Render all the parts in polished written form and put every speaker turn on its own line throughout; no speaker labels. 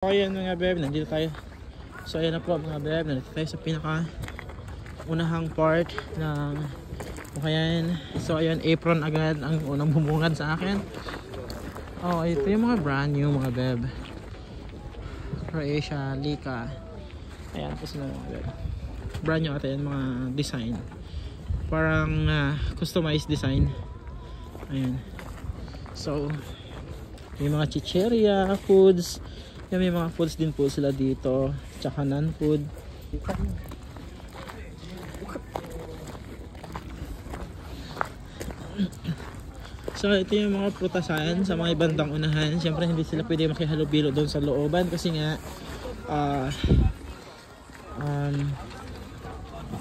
So ayan mga beb, nandito tayo. So ayan na po mga beb, nandito tayo sa pinaka unahang part ng Bukayan. So ayan, apron agad ang unang bumungad sa akin. Oh, ito yung mga brand new mga beb. Croatia, Lika. Ayan po sila mga beb. Brand new ata yan, mga design. Parang customized design. Ayan. So may mga chicheria, foods. Yan, may mga foods din po sila dito, tsaka non-food. So ito yung mga prutasan sa mga ibandang unahan. Siyempre hindi sila pwede makihalubilo doon sa looban kasi nga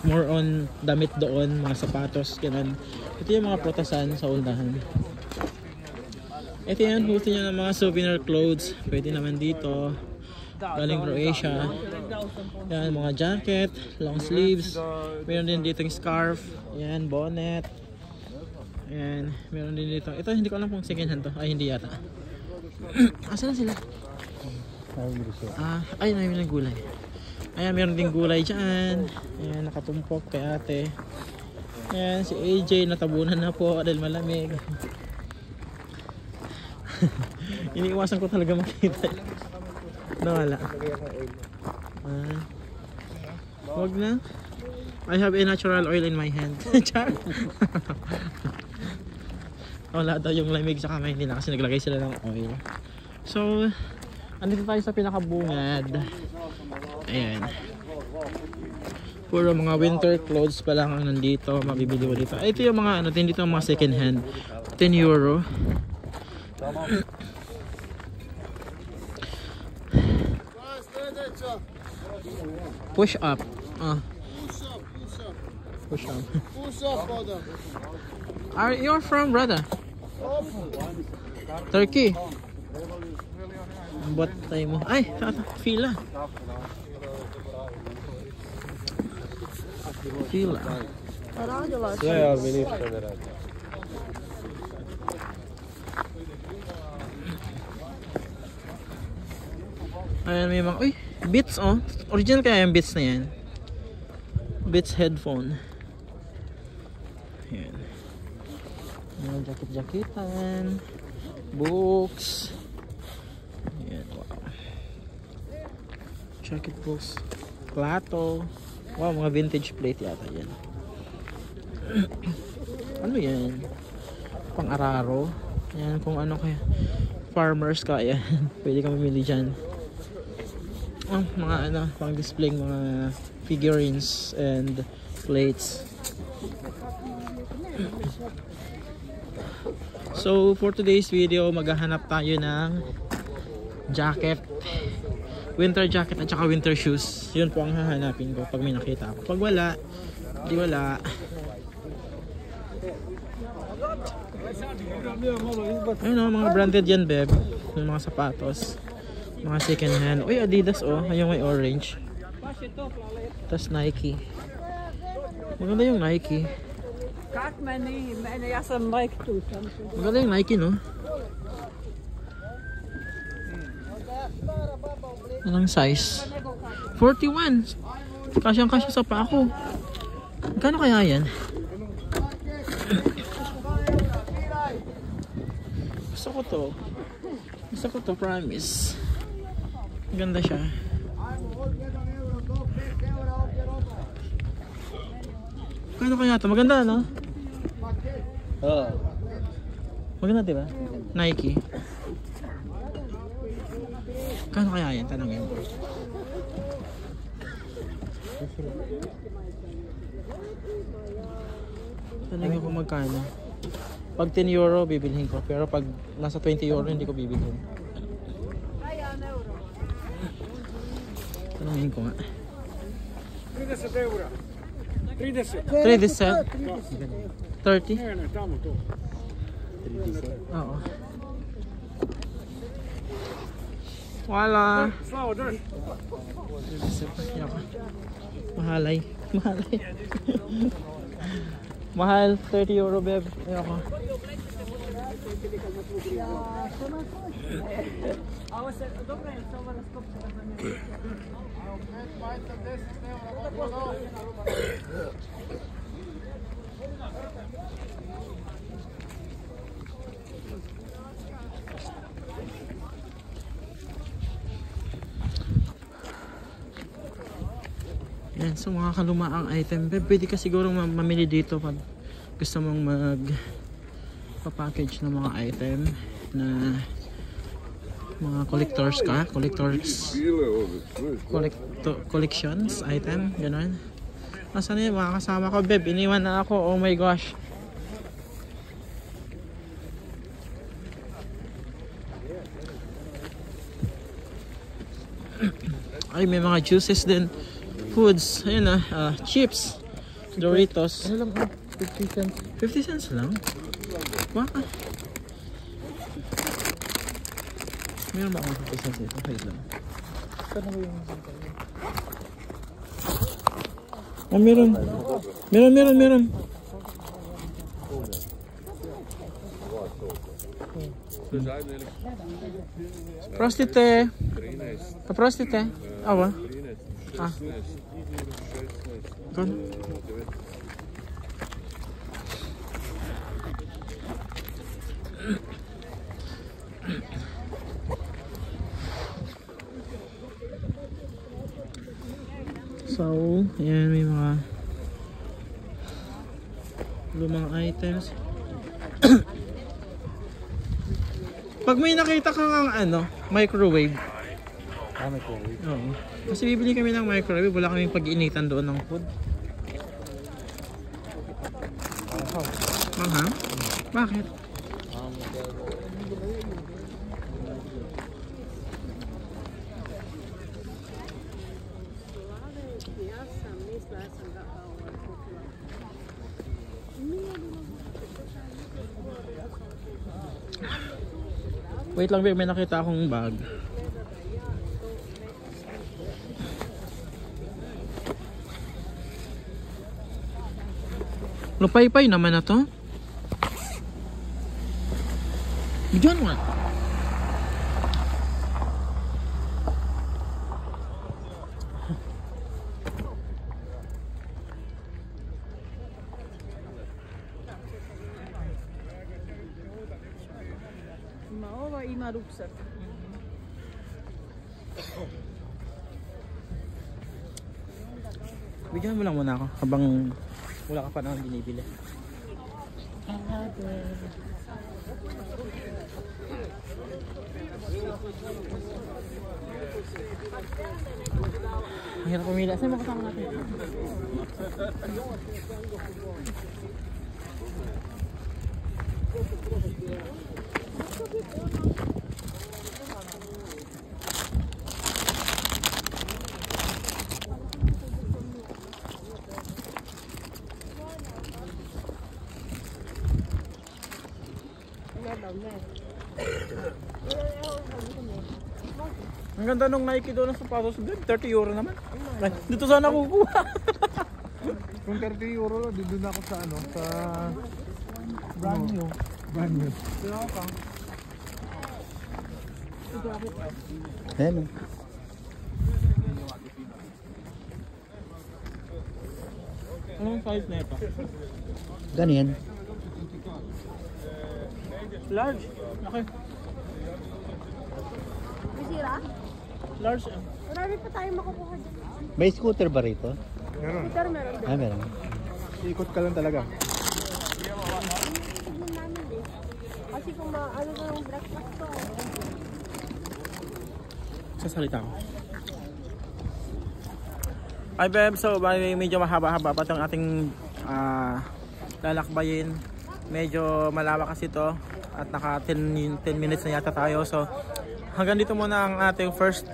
more on damit doon, mga sapatos, ganun. Ito yung mga prutasan sa unahan. Ito yan, gusto nyo ng mga souvenir clothes, pwede naman dito, galing Croatia. Yan, mga jacket, long sleeves, meron din dito yung scarf, yan, bonnet. Yan, meron din dito. Ito, hindi ko alam kung second hand to, ay hindi yata. Asan na sila? Ay, namin ng gulay. Ayan, meron din gulay dyan. Ayan, nakatumpok kay ate. Ayan, si AJ natabunan na po dahil malamig. Iniiwasan ko talaga makita. Nawala. Wag na. I have a natural oil in my hand. Wala daw yung lamig sa kamay nila kasi naglagay sila ng oil. So, andito tayo sa pinakabungad. Ayan. Puro mga winter clothes pa lang ang nandito. Mabibili mo dito. Ito yung mga, dito yung mga second hand. 10 euro. Push up. Push up. Push up, brother. Are you from brother? Turkey. Buat tayo mo. Ay, fila. Fila. Yeah, really. Ayan, may mga, uy, Beats oh. Original kaya yung Beats na yan. Beats headphone. Ayan. Mga jacket-jacketan. Books. Ayan, wow. Jacket books. Plato. Wow, mga vintage plate yata yan. Ano yan? Pang-araro. Ayan, kung ano kaya. Farmers kaya. Pwede ka mamili dyan. Mga pang display mga figurines and plates. So for today's video, maghahanap tayo ng jacket, winter jacket at saka winter shoes. Yun po ang hahanapin ko pag may nakita ako. Pag wala, di wala. Ayun, mga branded yan, beb. Yung mga sapatos, mga second hand. Uy, Adidas oh, yung may orange. Tapos Nike. Maganda yung Nike. Maganda yung Nike, no? Anong size? 41. Kasyang-kasya sa pa ako. Magkano kaya yan? Gusto ko to, promise. Ganda siya. Kano kaya ito? Maganda, no? Oo. Maganda, diba? Nike. Kano kaya yan? Tanongin mo. Tanongin ko magkano. Pag 10 euro, bibilhin ko. Pero pag nasa 20 euro, hindi ko bibilhin. Tanongin ko nga.
30 euro. 30.
30? 30? Oo. Wala. Mahalay. Mahal. 30 euro, beb. Ayoko. Yan, so mga kalumaang item. Pwede ka siguro mamili dito pag gusto mong package ng mga item na mga collections item, gano'n. Nasaan yun mga kasama ko, Beb? Iniwan na ako, oh my gosh. Ay, may mga juices din. Foods, ayun na, chips, Doritos.
Ano lang, 50 cents.
50 cents lang? Baka. Meron ba akong 50 cents dito? Okay lang.
Saan mo yung
Oh, meron. Meron. Prostite. Prostite. Awa. Ah. Good. So, ayan, may mga lumang items. Pag may nakita kang microwave.
microwave?
Oo. Kasi bibili kami ng microwave, wala kaming pag-iinitan doon ng food. Manghang? Bakit? Wait lang, may nakita akong bag. Lupay-pay naman na to. Diyan nga.
Maowa imaruksak.
Bigyan mo lang muna ako habang wala ka pa naman binibili. Ang hirap pumili. Saan mo kasama natin? Ang ganda nung Nike doon sa sapatos doon, 30 euro naman. Ay, dito sana kukuha.
Kung 30 euro lang, doon ako sa sa brand new. Brand new. Sino ka?
Ayan. Anong size na ito?
Ganyan.
Large. Okay.
Masira?
Large.
Marami pa tayo makukuha dyan.
May scooter ba rito?
Meron.
Peter, meron din.
Meron. Ikot ka lang talaga.
Tignan namin eh. Kasi kung ano na yung breakfast ko.
Sasalita ko. Hi Beb, so medyo mahaba-haba pa itong ating lalakbayin. Medyo malawak kasi ito at naka 10 minutes na yata tayo. So hanggang dito muna ang ating first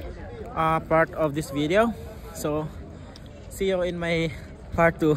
part of this video. So see you in my part 2.